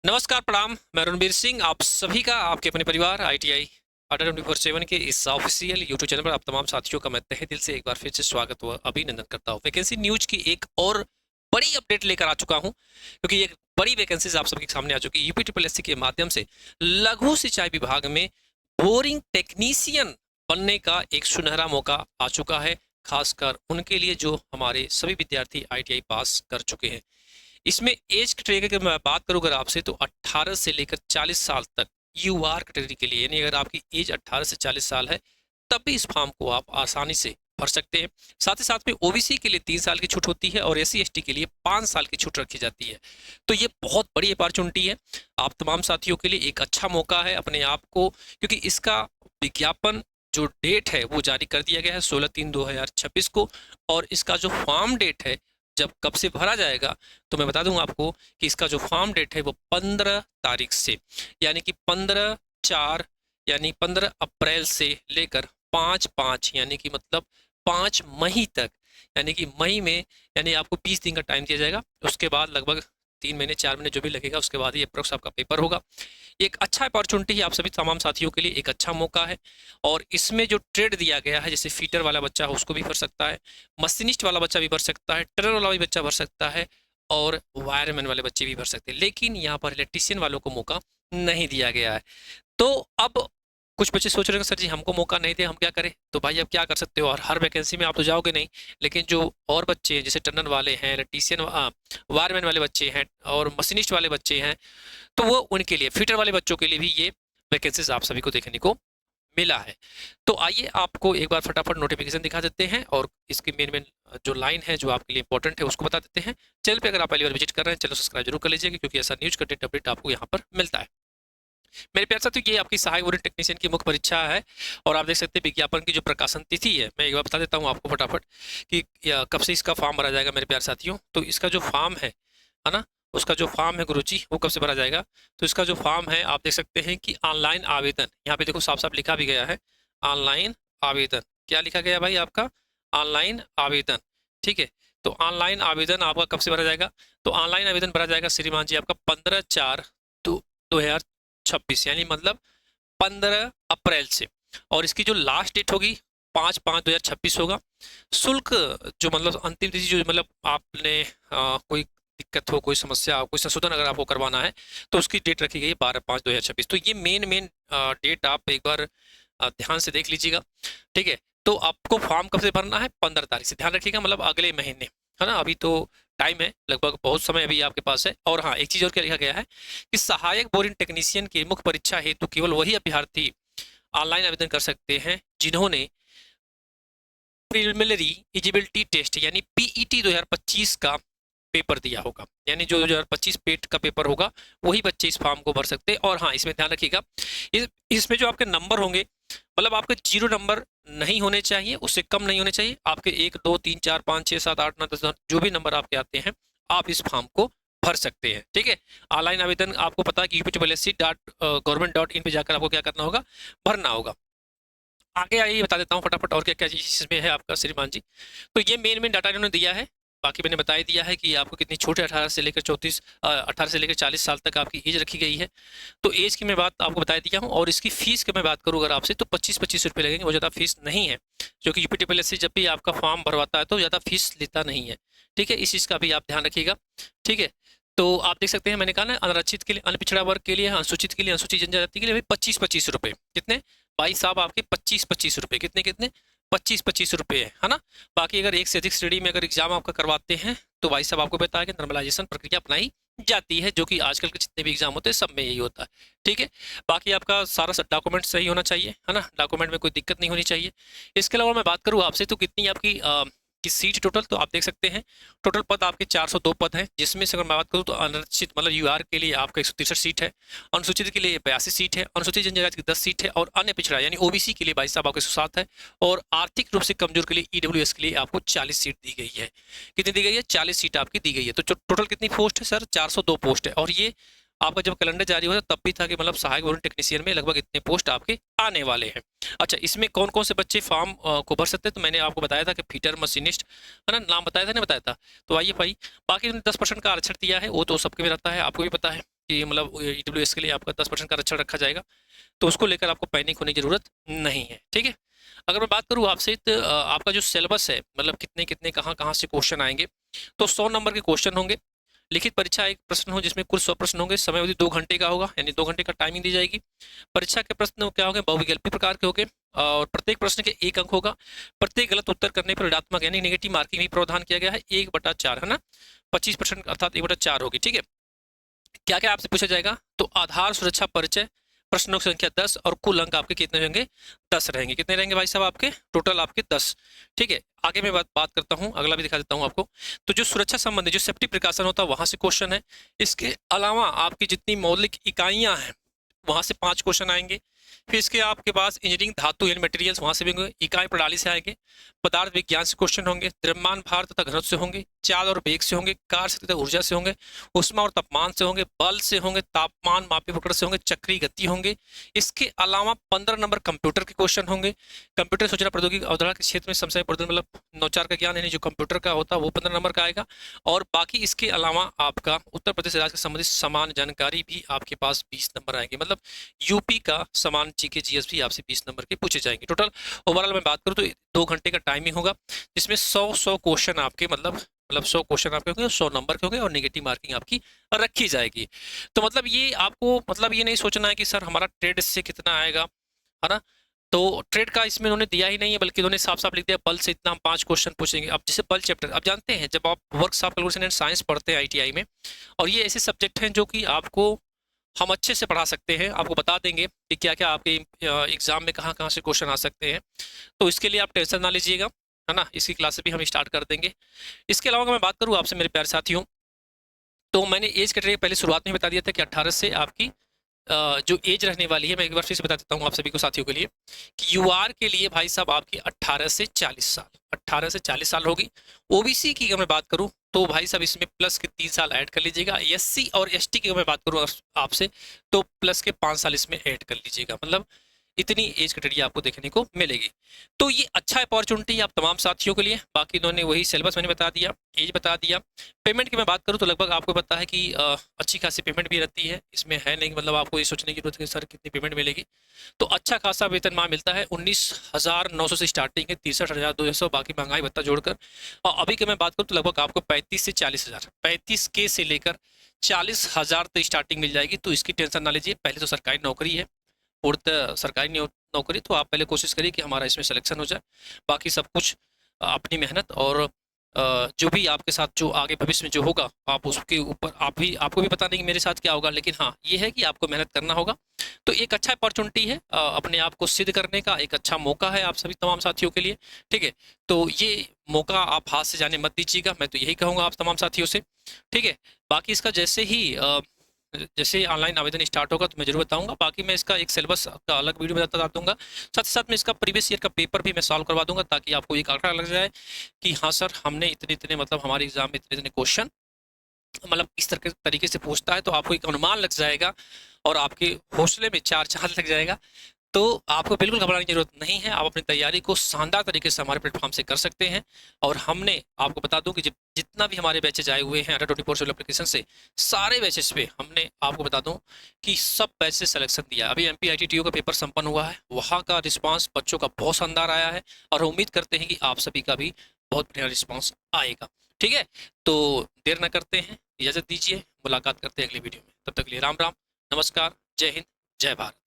नमस्कार, प्रणाम। मैं रणबीर सिंह आप सभी का आपके अपने परिवार ITI अड्डा 24/7 के इस ऑफिशियल यूट्यूब चैनल पर आप तमाम साथियों का मैं तहे दिल से एक बार फिर से स्वागत व अभिनंदन करता हूं। वैकेंसी न्यूज की एक और बड़ी अपडेट लेकर आ चुका हूं, क्योंकि एक बड़ी वैकेंसीज आप सबके सामने आ चुकी है। UP SSC के माध्यम से लघु सिंचाई विभाग में बोरिंग टेक्नीशियन बनने का एक सुनहरा मौका आ चुका है, खासकर उनके लिए जो हमारे सभी विद्यार्थी ITI पास कर चुके हैं। इसमें एज कैटेगरी की मैं बात करूं अगर आपसे, तो 18 से लेकर 40 साल तक UR कैटेगरी के लिए, यानी अगर आपकी एज 18 से 40 साल है तब भी इस फॉर्म को आप आसानी से भर सकते हैं। साथ ही साथ में OBC के लिए 3 साल की छूट होती है और SC ST के लिए 5 साल की छूट रखी जाती है। तो ये बहुत बड़ी अपॉर्चुनिटी है आप तमाम साथियों के लिए, एक अच्छा मौका है अपने आप को, क्योंकि इसका विज्ञापन जो डेट है वो जारी कर दिया गया है 16/3/2026 को, और इसका जो फॉर्म डेट है जब कब से भरा जाएगा, तो मैं बता दूं आपको कि इसका जो फॉर्म डेट है वो 15 तारीख से, यानी कि 15/4 यानी 15 अप्रैल से लेकर 5/5 यानी कि मतलब 5 मई तक, यानी कि मई में, यानी आपको 20 दिन का टाइम दिया जाएगा। उसके बाद लगभग 3 महीने 4 महीने जो भी लगेगा, उसके बाद ही अप्रोक्स आपका पेपर होगा। एक अच्छा अपॉर्चुनिटी है आप सभी तमाम साथियों के लिए, एक अच्छा मौका है। और इसमें जो ट्रेड दिया गया है, जैसे फीटर वाला बच्चा उसको भी भर सकता है, मशीनिस्ट वाला बच्चा भी भर सकता है, ट्रेनर वाला भी बच्चा भर सकता है, और वायरमैन वाले बच्चे भी भर सकते हैं। लेकिन यहाँ पर इलेक्ट्रीशियन वालों को मौका नहीं दिया गया है। तो अब कुछ बच्चे सोच रहे हैं सर जी हमको मौका नहीं दे, हम क्या करें? तो भाई अब क्या कर सकते हो, और हर वैकेंसी में आप तो जाओगे नहीं, लेकिन जो और बच्चे हैं जैसे टनल वाले हैं, इलेक्ट्रीशियन वायरमैन वाले बच्चे हैं और मशीनिस्ट वाले बच्चे हैं, तो वो उनके लिए, फिटर वाले बच्चों के लिए भी ये वैकेंसीज आप सभी को देखने को मिला है। तो आइए आपको एक बार फटाफट नोटिफिकेशन दिखा देते हैं और इसकी मेन मेन जो लाइन है जो आपके लिए इंपॉर्टेंट है उसको बता देते हैं। चैनल पे अगर आप पहली बार विजिट कर रहे हैं, चैनल सब्सक्राइब जरूर कर लीजिएगा, क्योंकि ऐसा न्यूज कंटेंट अपडेट आपको यहाँ पर मिलता है। मेरे प्यारे साथियों, ये आपकी सहायक बोरिंग टेक्नीशियन की मुख्य परीक्षा है, और आप देख सकते हैं विज्ञापन की जो प्रकाशन तिथि है, मैं एक बार बता देता हूँ आपको फटाफट कि कब से इसका फॉर्म भरा जाएगा। मेरे प्यारे साथियों, तो इसका जो फॉर्म है ना, उसका जो फॉर्म है गुरुजी, वो कब से भरा जाएगा? तो इसका जो फॉर्म है आप देख सकते हैं कि ऑनलाइन आवेदन, यहाँ पे देखो साफ साफ लिखा भी गया है ऑनलाइन आवेदन। क्या लिखा गया भाई आपका? ऑनलाइन आवेदन। ठीक है, तो ऑनलाइन आवेदन आपका कब से भरा जाएगा? तो ऑनलाइन आवेदन भरा जाएगा श्रीमान जी आपका 15/4/2026, यानी मतलब 15 अप्रैल से, और इसकी जो लास्ट डेट होगी 5/5/2026 होगा। शुल्क जो मतलब अंतिम तिथि जो मतलब आपने कोई दिक्कत हो, कोई समस्या हो, कोई संशोधन अगर आपको करवाना है, तो उसकी डेट रखी गई है 12/5/2026। तो ये मेन मेन डेट आप एक बार ध्यान से देख लीजिएगा। ठीक है, तो आपको फॉर्म कब से भरना है? 15 तारीख से, ध्यान रखिएगा, मतलब अगले महीने, है ना। अभी तो टाइम है, लगभग बहुत समय अभी आपके पास है। और हाँ, एक चीज और क्या लिखा गया है कि सहायक बोरिंग टेक्नीशियन की मुख्य परीक्षा हेतु केवल वही अभ्यर्थी ऑनलाइन आवेदन कर सकते हैं जिन्होंने प्रिलिमिनरी एलिजिबिलिटी टेस्ट यानी PET 2025 का पेपर दिया होगा, यानी जो 2025 पेट का पेपर होगा वही बच्चे इस फॉर्म को भर सकते हैं। और हाँ, इसमें ध्यान रखिएगा, इसमें जो आपके नंबर होंगे, मतलब आपके 0 नंबर नहीं होने चाहिए, उससे कम नहीं होने चाहिए। आपके 1 2 3 4 5 6 7 8 9 10 जो भी नंबर आपके आते हैं, आप इस फॉर्म को भर सकते हैं। ठीक है, ऑनलाइन आवेदन आपको पता है कि UP SSC.government.in पे जाकर आपको क्या करना होगा? भरना होगा। आगे आइए बता देता हूँ फटाफट और क्या क्या चीज इसमें है आपका श्रीमान जी। तो ये मेन मेन डाटा इन्होंने दिया है, बाकी मैंने बता ही दिया है कि आपको कितनी छूट है। 18 से लेकर 40 साल तक आपकी एज रखी गई है। तो एज की मैं बात आपको बता दिया हूँ, और इसकी फीस की मैं बात करूँ अगर आपसे, तो 25-25 रुपये लगेंगे, वो ज़्यादा फीस नहीं है, जो कि UP SSC जब भी आपका फॉर्म भरवाता है तो ज़्यादा फीस लेता नहीं है। ठीक है, इस चीज़ का भी आप ध्यान रखिएगा। ठीक है, तो आप देख सकते हैं, मैंने कहा ना, अनारक्षित के लिए, अनपिछड़ा वर्ग के लिए, अनुसूचित के लिए, अनुसूचित जनजाति के लिए 25-25 रुपये। कितने भाई साहब? आपके 25-25 रुपये। कितने कितने? 25-25 रुपये है ना। बाकी अगर एक से अधिक श्रेणी में अगर एग्जाम आपका करवाते हैं, तो भाई साहब आपको पता है कि नॉर्मलाइजेशन प्रक्रिया अपनाई जाती है, जो कि आजकल के जितने भी एग्जाम होते हैं सब में यही होता है। ठीक है, बाकी आपका सारा डॉक्यूमेंट सही होना चाहिए, है ना, डॉक्यूमेंट में कोई दिक्कत नहीं होनी चाहिए। इसके अलावा मैं बात करूँ आपसे, तो कितनी आपकी की सीट टोटल, तो आप देख सकते हैं टोटल पद आपके 402 पद हैं, जिसमें से अगर मैं बात करूँ तो अनारक्षित मतलब UR के लिए आपका 163 सीट है, अनुसूचित के लिए 82 सीट है, अनुसूचित जनजाति की 10 सीट है, और अन्य पिछड़ा यानी OBC के लिए भाई साहब आपको 107 है, और आर्थिक रूप से कमजोर के लिए EWS के लिए आपको 40 सीट दी गई है। कितनी दी गई है? 40 सीट आपकी दी गई है। तो टोटल कितनी पोस्ट है सर? 402 पोस्ट है। और ये आपका जब कैलेंडर जारी हुआ तब भी था कि मतलब सहायक बोरिंग टेक्नीशियन में लगभग इतने पोस्ट आपके आने वाले हैं। अच्छा, इसमें कौन कौन से बच्चे फॉर्म को भर सकते हैं? तो मैंने आपको बताया था कि फीटर, मशीनिस्ट, है ना, नाम बताया था, नहीं बताया था? तो आइए भाई, बाकी 10% का आरक्षण दिया है, वो तो सबके में रहता है, आपको भी पता है। कि मतलब ईडब्ल्यूएस के लिए आपका 10% का आरक्षण रखा जाएगा, तो उसको लेकर आपको पैनिक होने की ज़रूरत नहीं है, ठीक है। अगर मैं बात करूँ आपसे तो आपका जो सिलेबस है, मतलब कितने कितने कहाँ कहाँ से क्वेश्चन आएंगे, तो 100 नंबर के क्वेश्चन होंगे। लिखित परीक्षा एक प्रश्न हो जिसमें कुल 100 प्रश्न होंगे। समय अवधि 2 घंटे का होगा, यानी 2 घंटे का टाइमिंग दी जाएगी। परीक्षा के प्रश्न क्या होंगे, बहुविकल्पी प्रकार के होंगे और प्रत्येक प्रश्न के 1 अंक होगा। प्रत्येक गलत उत्तर करने पर ऋणात्मक यानी नेगेटिव मार्किंग भी प्रावधान किया गया है, 1/4 है ना, 25% अर्थात 1/4 होगी, ठीक है। क्या क्या आपसे पूछा जाएगा, तो आधार सुरक्षा परिचय, प्रश्नों की संख्या 10 और कुल अंक आपके कितने रहेंगे, 10 रहेंगे। कितने रहेंगे भाई साहब आपके, टोटल आपके 10, ठीक है। आगे मैं बात करता हूँ, अगला भी दिखा देता हूँ आपको। तो जो सुरक्षा संबंधी जो सेफ्टी प्रिकॉशन होता है वहां से क्वेश्चन है। इसके अलावा आपकी जितनी मौलिक इकाइयां हैं वहां से 5 क्वेश्चन आएंगे। फिर इसके आपके पास इंजीनियरिंग धातु यानी मटेरियल्स वहां से भी होंगे, इकाई प्रणाली से आएंगे, पदार्थ विज्ञान से क्वेश्चन होंगे, द्रव्यमान भार तथा घनत्व से होंगे, चाल और वेग से होंगे, कार्य शक्ति तथा ऊर्जा से होंगे, उष्मा और तापमान से होंगे, बल से होंगे, तापमान मापी उपकरण से होंगे, चक्रीय गति होंगे। इसके अलावा 15 नंबर कंप्यूटर के क्वेश्चन होंगे। कंप्यूटर सूचना प्रौद्योगिकी अवधारणा के क्षेत्र में समस्या मतलब नौचार का ज्ञान यानी जो कंप्यूटर का होता है वो 15 नंबर का आएगा। और बाकी इसके अलावा आपका उत्तर प्रदेश राज्य से संबंधित समान जानकारी भी आपके पास 20 नंबर आएंगे। मतलब यूपी का समान जीके जीएस भी आपसे 20 नंबर के पूछे जाएंगे। टोटल ओवरऑल मैं बात करूँ तो 2 घंटे का टाइमिंग होगा, जिसमें 100 क्वेश्चन आपके मतलब 100 क्वेश्चन आपके होंगे, 100 नंबर के होंगे और नेगेटिव मार्किंग आपकी रखी जाएगी। तो मतलब ये आपको मतलब ये नहीं सोचना है कि सर हमारा ट्रेड से कितना आएगा, है ना। तो ट्रेड का इसमें उन्होंने दिया ही नहीं है, बल्कि उन्होंने साफ साफ लिख दिया बल से इतना हम 5 क्वेश्चन पूछेंगे। अब जैसे बल चैप्टर आप जानते हैं, जब आप वर्कशॉप कैलकुलेशन एंड साइंस पढ़ते हैं आईटीआई में, और ये ऐसे सब्जेक्ट हैं जो कि आपको हम अच्छे से पढ़ा सकते हैं, आपको बता देंगे कि क्या क्या आपके एग्जाम में कहाँ कहाँ से क्वेश्चन आ सकते हैं। तो इसके लिए आप टेंशन ना लीजिएगा, है ना। इसकी क्लासेस भी हम स्टार्ट कर देंगे। इसके अलावा अगर मैं बात करूँ आपसे मेरे प्यारे साथियों, तो मैंने एज कैटेगरी पहले शुरुआत में बता दिया था कि 18 से आपकी जो एज रहने वाली है, मैं एक बार फिर से बता देता हूँ आप सभी को साथियों के लिए कि यूआर के लिए भाई साहब आपकी 18 से 40 साल, 18 से 40 साल होगी। ओबीसी की अगर मैं बात करूँ तो भाई साहब इसमें प्लस के 3 साल ऐड कर लीजिएगा। एससी और एसटी की अगर मैं बात करूँ आपसे तो प्लस के 5 साल इसमें ऐड कर लीजिएगा। मतलब इतनी एज कैटेगरी आपको देखने को मिलेगी। तो ये अच्छा अपॉर्चुनिटी है आप तमाम साथियों के लिए। बाकी इन्होंने वही सिलेबस मैंने बता दिया, एज बता दिया। पेमेंट की मैं बात करूँ तो लगभग आपको पता है कि अच्छी खासी पेमेंट भी रहती है, इसमें है नहीं मतलब आपको ये सोचने की जरूरत है कि सर कितनी पेमेंट मिलेगी। तो अच्छा खासा वेतनमान मिलता है, 19,900 से स्टार्टिंग है, 63,200 बाकी महंगाई भत्ता जोड़कर। और अभी की मैं बात करूँ तो लगभग आपको 35 से 40,000, 35K से लेकर 40,000 तक स्टार्टिंग मिल जाएगी। तो इसकी टेंशन ना लीजिए, पहले तो सरकारी नौकरी है, पूर्णतः सरकारी नौकरी, तो आप पहले कोशिश करिए कि हमारा इसमें सिलेक्शन हो जाए। बाकी सब कुछ अपनी मेहनत और जो भी आपके साथ जो आगे भविष्य में जो होगा आप उसके ऊपर आपको भी पता नहीं कि मेरे साथ क्या होगा, लेकिन हाँ ये है कि आपको मेहनत करना होगा। तो एक अच्छा अपॉर्चुनिटी है, अपने आप को सिद्ध करने का एक अच्छा मौका है आप सभी तमाम साथियों के लिए, ठीक है। तो ये मौका आप हाथ से जाने मत दीजिएगा, मैं तो यही कहूँगा आप तमाम साथियों से, ठीक है। बाकी इसका जैसे ऑनलाइन आवेदन स्टार्ट होगा तो मैं जरूर बताऊंगा। बाकी मैं इसका एक सिलेबस का अलग वीडियो में बता दूंगा, साथ ही साथ में इसका प्रीवियस ईयर का पेपर भी मैं सॉल्व करवा दूंगा, ताकि आपको एक आंकड़ा लग जाए कि हाँ सर हमने इतने इतने मतलब हमारे एग्जाम में इतने इतने क्वेश्चन मतलब इस तरीके से पूछता है, तो आपको एक अनुमान लग जाएगा और आपके हौसले में चार चांद लग जाएगा। तो आपको बिल्कुल घबराने की जरूरत नहीं है, आप अपनी तैयारी को शानदार तरीके से हमारे प्लेटफॉर्म से कर सकते हैं। और हमने आपको बता दूं कि जितना भी हमारे बैचेज आए हुए हैं Under24 एप्लीकेशन से, सारे बैचेज पे हमने आपको बता दूं कि सब बैच से सिलेक्शन दिया। अभी MPITTO का पेपर संपन्न हुआ है, वहाँ का रिस्पॉन्स बच्चों का बहुत शानदार आया है और उम्मीद करते हैं कि आप सभी का भी बहुत बढ़िया रिस्पॉन्स आएगा, ठीक है। तो देर न करते हैं, इजाजत दीजिए, मुलाकात करते हैं अगली वीडियो में। तब तक के लिए राम राम, नमस्कार, जय हिंद, जय भारत।